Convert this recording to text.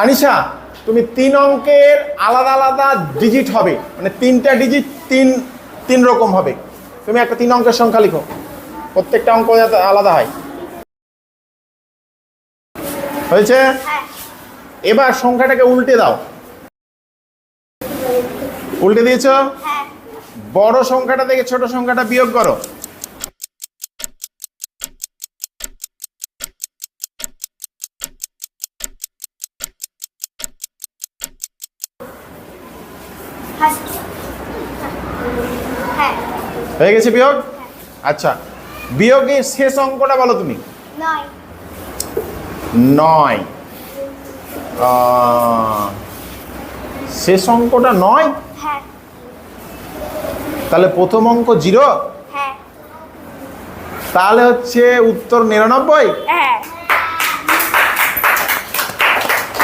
আনিশা, তুমি 3 অঙ্কের আলাদা আলাদা ডিজিট হবে, মানে 3টা ডিজিট তিন রকম হবে। তুমি একটা 3 অঙ্কের সংখ্যা লিখো, প্রত্যেকটা অঙ্ক যাতে আলাদা হয়। হয়েছে? এবার সংখ্যাটাকে উল্টে দাও। উল্টে দিয়েছো? বড় সংখ্যাটা থেকে ছোট সংখ্যাটা বিয়োগ করো। হয়ে গেছে বিয়োগ? আচ্ছা, বিয়োগের শেষ অঙ্কটা বলো তুমি। 9। শেষ অঙ্কটা 9? তাহলে প্রথম অঙ্ক 0? তাহলে হচ্ছে উত্তর 99?